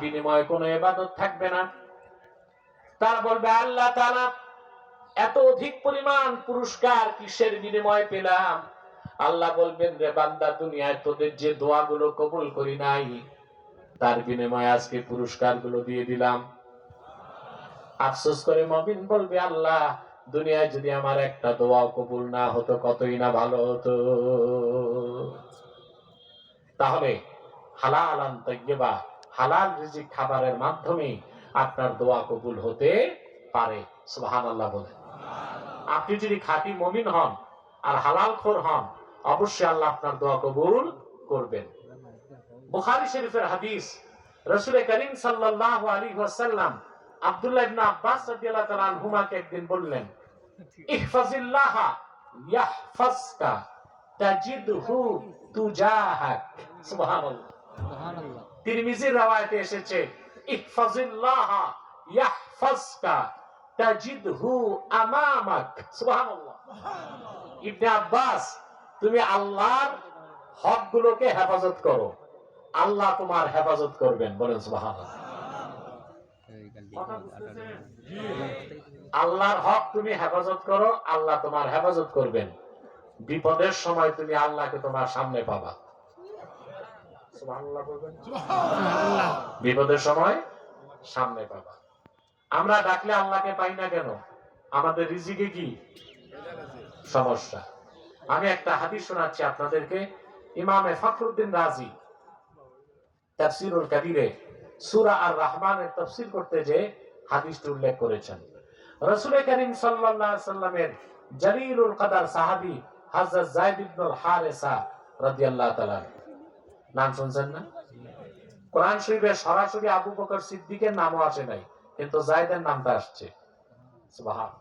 বিনিময়ে কোনো ইবাদত থাকবে না। তারা বলবে আল্লাহ তাআলা এত অধিক পরিমাণ পুরস্কার কিসের বিনিময়ে পেলাম? আল্লাহ বলবেন, রে বান্দা, দুনিয়ায় তোদের যে দোয়াগুলো কবুল করি নাই তার বিনিময়ে আজকে পুরস্কারগুলো দিয়ে দিলাম। আফসোস করে মুমিন বলবে, আল্লাহ, দুনিয়ায় যদি আমার একটা দোয়াও কবুল না হতো কতই না ভালো হতো। তাহলে হালালান তাইয়্যিবা, হালাল রিজিক খাবারের মাধ্যমে আপনার দোয়া কবুল হতে পারে। সুবহানাল্লাহ বলেন। আপনি যদি খাঁটি মুমিন হন আর হালালখোর হন, অবশ্যই আল্লাহ আপনার দোয়া কবুল করবেন। বুখারী শরীফের হাদিস, রাসূল করিম সাল্লাল্লাহু আলাইহি ওয়াসাল্লাম আব্দুল্লাহ ইবনে আব্বাস রাদিয়াল্লাহু তাআলা আনহুমাকে একদিন বললেন, ইহফাজিল্লাহ ইয়াহফাজকা তাজিদহু তুজাহাক। সুবহানাল্লাহ। সুবহানাল্লাহ। তিরমিজির রওয়ায়াতে এসেছে, ইহফাজিল্লাহ ইয়াহফাজকা তাজিদহু আমামাক। সুবহানাল্লাহ। ইবনে আব্বাস, তুমি আল্লাহর হকগুলোকে হেফাজত করো, আল্লাহ তোমার হেফাজত করবেন। বলেন সুবহানাল্লাহ। আল্লাহর হক তুমি হেফাজত করো, আল্লাহ তোমার হেফাজত করবেন। বিপদের সময় তুমি আল্লাহকে তোমার সামনে পাবা। সুবহানাল্লাহ বলবেন। সুবহানাল্লাহ। বিপদের সময় সামনে পাবা। আমরা ডাকলে আল্লাহকে পাই না কেন? আমাদের রিজিকে কি সমস্যা? আমি একটা হাদিস শোনাচ্ছি আপনাদেরকে। ইমামে ফখরুদ্দিন রাজি তাফসীরুল কাবীরে সূরা আর রহমানের তাফসীর করতে যে হাদিসটি উল্লেখ করেছেন, রাসূল করিম সাল্লাল্লাহু আলাইহি সাল্লামের জলিলুল কদর সাহাবী হযরত যায়েদ ইবনে হারেসা রাদিয়াল্লাহু তাআলা, নাম শুনছেন না? কোরআন শরীফে সরাসরি আবু বকর সিদ্দিকের নামও আসে নাই, কিন্তু যায়েদের নামটা আসছে। সুবহানাল্লাহ।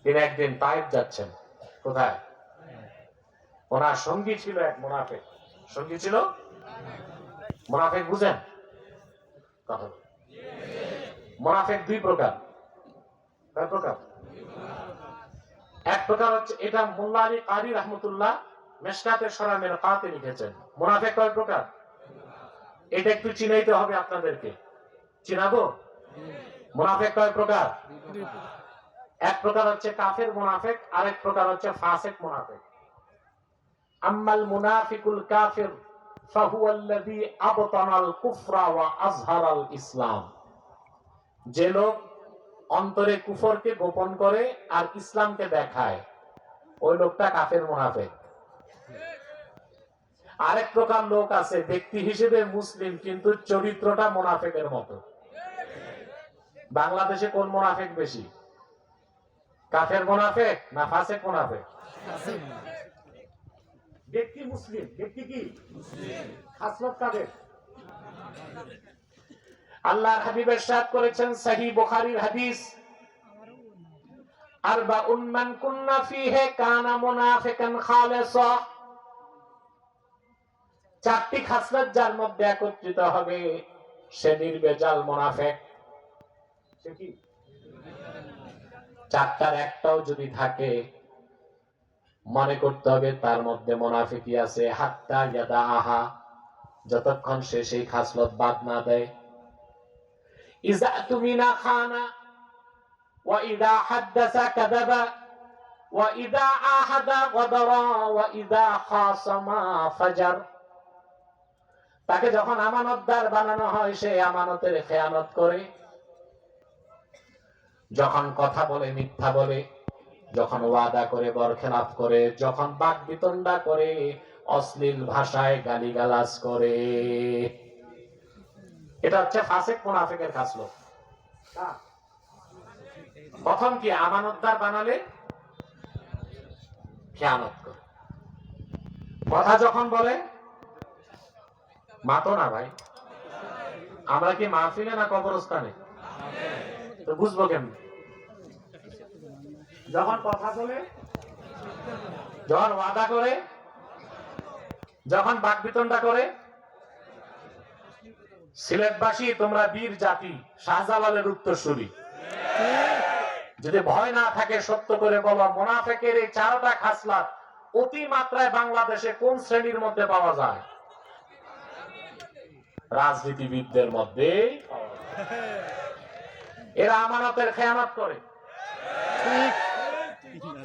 তিনি একদিন তায়েফ যাচ্ছেন। কোথায়? ওনার সঙ্গী ছিল এক মুনাফিক। সঙ্গী ছিল মুনাফিক, বুঝেন কথা? মুনাফিক দুই প্রকার। কয় প্রকার? এক প্রকার হচ্ছে, এটা মোল্লা আলী কারি রাহমাতুল্লাহ মিশকাতে শরামের কাতে লিখেছেন। মুনাফিক কয় প্রকার? এটা একটু চিনাইতে হবে আপনাদেরকে। চিনাবো? মুনাফিক কয় প্রকার? এক প্রকার হচ্ছে কাফের মুনাফিক, আরেক প্রকার হচ্ছে ফাসিক মুনাফিক। আম্মাল মুনাফিকুল কাফির ফাহুয়াল্লাযী আবতানাল কুফরা ওয়া আযহারাল ইসলাম। যে লোক অন্তরে কুফরকে গোপন করে আর ইসলামকে দেখায়, ওই লোকটা কাফের মুনাফিক। আরেক প্রকার লোক আছে, ব্যক্তি হিসেবে মুসলিম কিন্তু চরিত্রটা মুনাফিকের মতো। বাংলাদেশে কোন মুনাফিক বেশি? কাফের মুনাফিক না ফাসিক মুনাফিক? ব্যক্তি মুসলিম, ব্যক্তি কি মুসলিম, খাসলত কাদের? আল্লাহর হাবিব ইরশাদ করেছেন সহিহ বুখারীর হাদিস, আরবাউন মান কুন্না ফীহি কানা মুনাফিকান খালিসা। চারটি খাসলত যার মধ্যে একত্রিত হবে সে নির্ভেজাল মুনাফিক। সে কি? চারটার একটাও যদি থাকে মনে করতে হবে তার মধ্যে মুনাফিকি আছে। হাত্তা ইয়াদাহা, যতক্ষণ সে সেই খাসলত বাদ না দেয়। ইযা তুমিনা খানা ওয়া ইযা হাদাসা কাযাবা ওয়া ইযা আহাদা গাদারা ওয়া ইযা খাসামা ফাজার। তাকে যখন আমানতদার বানানো হয় সে আমানতের খেয়ানত করে, যখন কথা বলে মিথ্যা বলে, যখন ওয়াদা করে বরখেলাপ করে, যখন বাকবিতণ্ডা করে, অশ্লীল ভাষায় গালিগালাজ করে। এটা হচ্ছে ফাসিক মুনাফিকের খাসলত। প্রথম কি? আমানতদার বানালে খেয়ানত করে। কথা যখন বলে, মাতো না ভাই, আমরা কি মাহফিলে না কবরস্থানে? তো বুঝবো কেমন? যখন কথা বলে, যখন ওয়াদা করে, যখন বাকবিতণ্ডা করে। সিলেটবাসী তোমরা বীর জাতি, শাহজালালের উত্তরসূরি। যদি ভয় না থাকে সত্য করে বলো, মুনাফিকের এই চারটা খাসলাত অতি মাত্রায় বাংলাদেশে কোন শ্রেণীর মধ্যে পাওয়া যায়? রাজনীতিবিদদের মধ্যে এরা আমানতের খেয়ানত করে,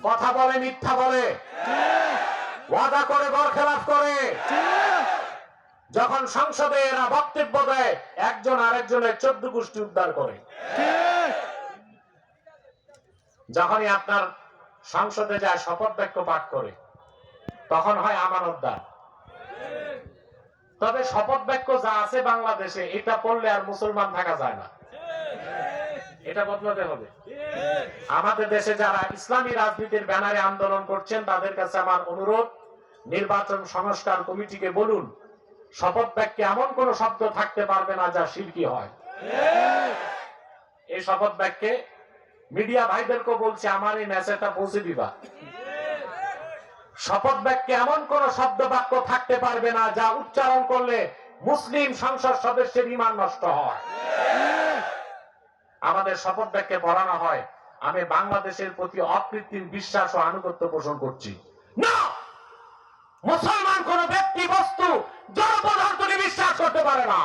কথা বলে, মিথ্যা বলে, ওয়াদা করে, বরখেলাপ করে। যখন সংসদে এরা বক্তব্য দেয়, একজন আরেকজনের 14 গোষ্ঠী উদ্ধার করে। যখনই আপনার সংসদে যায় শপথ বাক্য পাঠ করে, তখন হয় আমানতদার। তবে শপথ বাক্য যা আছে বাংলাদেশে, এটা পড়লে আর মুসলমান থাকা যায় না, এটা বদলাতে হবে। আমাদের দেশে যারা ইসলামী রাজনীতির ব্যানারে আন্দোলন করছেন, তাদের কাছে আমার অনুরোধ, নির্বাচন সংস্কার কমিটিকে বলুন, শপথ বাক্যে এমন কোন শব্দ থাকতে পারবে না যা শিরকি হয়। এই শপথ বাক্যে মিডিয়া ভাইদেরকে বলছে, আমার এই মেসেজটা পৌঁছে দিবা। শপথ বাক্যে এমন কোন শব্দ বাক্য থাকতে পারবে না যা উচ্চারণ করলে মুসলিম সংসদ সদস্যের ঈমান নষ্ট হয়। আমাদের শপথ বাক্যে পড়ানো হয়, আমি বাংলাদেশের প্রতি অকৃত্রিম বিশ্বাস ও আনুগত্য পোষণ করছি। না, মুসলমান কোন ব্যক্তি, বস্তু, জড় পদার্থকে বিশ্বাস করতে পারে না।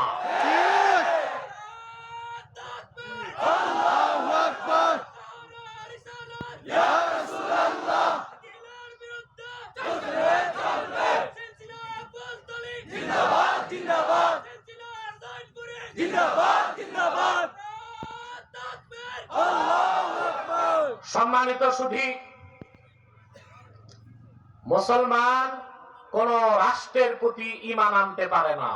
সম্মানিত সুধী, মুসলমান কোন রাষ্ট্রের প্রতি ঈমান আনতে পারে না।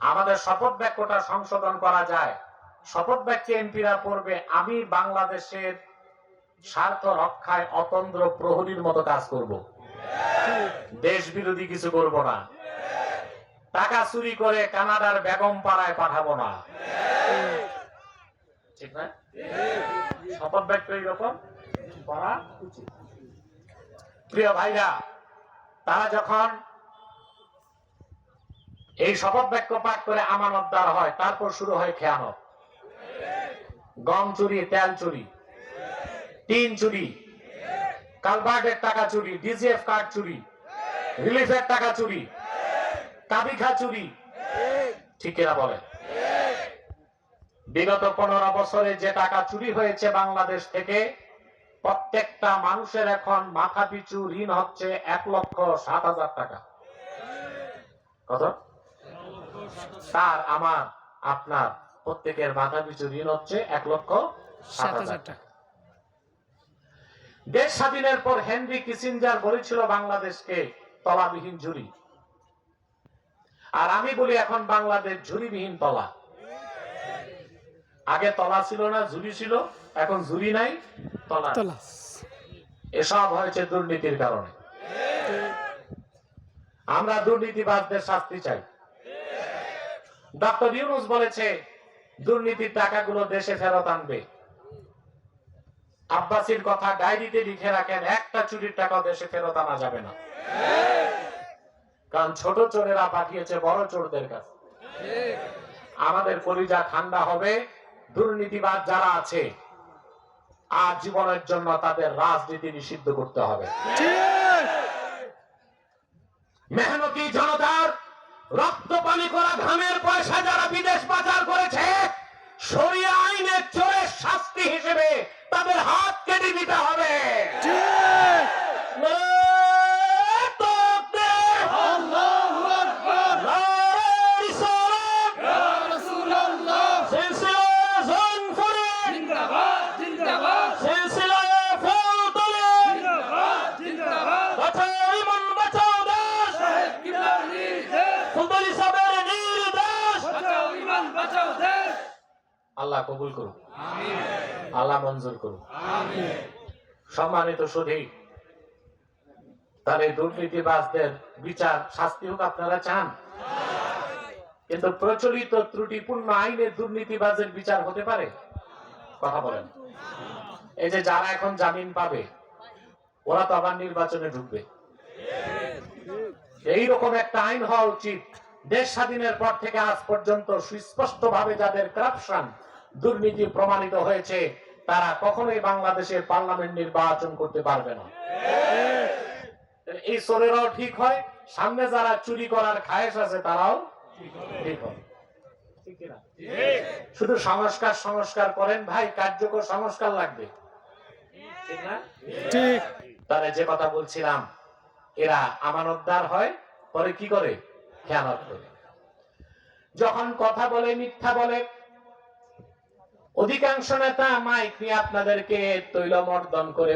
আমাদের শপথ বাক্যটা সংশোধন করা যায়। শপথ বাক্যে এমপিরা পড়বে, আমি বাংলাদেশের স্বার্থ রক্ষায় অতন্দ্র প্রহরীর মতো কাজ করব, দেশ বিরোধী কিছু করব না, টাকা চুরি করে কানাডার বেগম পাড়ায় পাঠাবো না। ঠিক না? শপথ বাক্য এইরকম করা উচিত। প্রিয় ভাইরা, তারা যখন এই শপথ বাক্য পাঠ করে আমানতদার হয়, তারপর শুরু হয় খেয়ানত। গম চুরি, তেল চুরি, টিন চুরি, কালভার্টের টাকা চুরি, ডিজিএফ কার্ড চুরি, রিলিফের টাকা চুরি, কাবিখা চুরি। ঠিক কিনা বলে? বিগত 15 বছরে যে টাকা চুরি হয়েছে বাংলাদেশ থেকে, প্রত্যেকটা মানুষের এখন মাথা পিছু ঋণ হচ্ছে 1,07,000 টাকা। কত? তার, আমার, আপনার প্রত্যেকের মাথা পিছু ঋণ হচ্ছে 1,07,000 টাকা। দেশ স্বাধীনের পর হেনরি কিসিঞ্জার বলেছিল বাংলাদেশকে তলাবিহীন ঝুড়ি, আর আমি বলি এখন বাংলাদেশ ঝুড়িবিহীন তলা। আগে তলা ছিল না, ঝুড়ি ছিল, এখন ঝুড়ি নাই, তলা। এসব হয়েছে দুর্নীতির কারণে। আমরা দুর্নীতিবাজদের শাস্তি চাই। ডক্টর ইউনূস বলেছে, দুর্নীতির টাকাগুলো দেশে ফেরত আনবে। আব্বাসীর কথা ডায়েরিতে লিখে রাখেন, একটা চুরির টাকা দেশে ফেরত আনা যাবে না, কারণ ছোট চোরেরা পাঠিয়েছে বড় চোরদের কাছে। আমাদের কলিজা ঠান্ডা হবে, দুর্নীতিবাজ যারা আছে আর জীবনের জন্য তাদের রাজনীতি নিষিদ্ধ করতে হবে। মেহনতি জনতার রক্ত পানি করা ঘামের পয়সা যারা বিদেশ পাচার করেছে, শরিয়া আইনের চোরের শাস্তি হিসেবে তাদের হাত কেটে দিতে হবে। আল্লাহ কবুল করুন, আল্লাহ মঞ্জুর করুন। সম্মানিত সুধী, তাহলে দুর্নীতিবাজদের বিচার, শাস্তি হোক আপনারা চান, কিন্তু প্রচলিত ত্রুটিপূর্ণ আইনে দুর্নীতিবাজের বিচার হতে পারে? কথা বলেন। এই যে যারা এখন জামিন পাবে, ওরা তো আবার নির্বাচনে ঢুকবে। এইরকম একটা আইন হওয়া উচিত, দেশ স্বাধীনের পর থেকে আজ পর্যন্ত সুস্পষ্ট ভাবে যাদের কারাপশন, দুর্নীতি প্রমাণিত হয়েছে, তারা কখনোই বাংলাদেশের পার্লামেন্ট নির্বাচন করতে পারবে না। এই চোরেরাও ঠিক হয়, সামনে যারা চুরি করার খায়েশ আছে তারাও বিফল। ঠিক কিনা? শুধু সংস্কার সংস্কার করেন ভাই, কার্যকর সংস্কার লাগবে। ঠিক না? ঠিক। তাহলে যে কথা বলছিলাম, এরা আমানতদার হয়, পরে কি করে? খেয়ানত করে। যখন কথা বলে মিথ্যা বলে। অধিকাংশ নেতা মাইক নিয়ে আপনাদেরকে তৈলমর্দন করে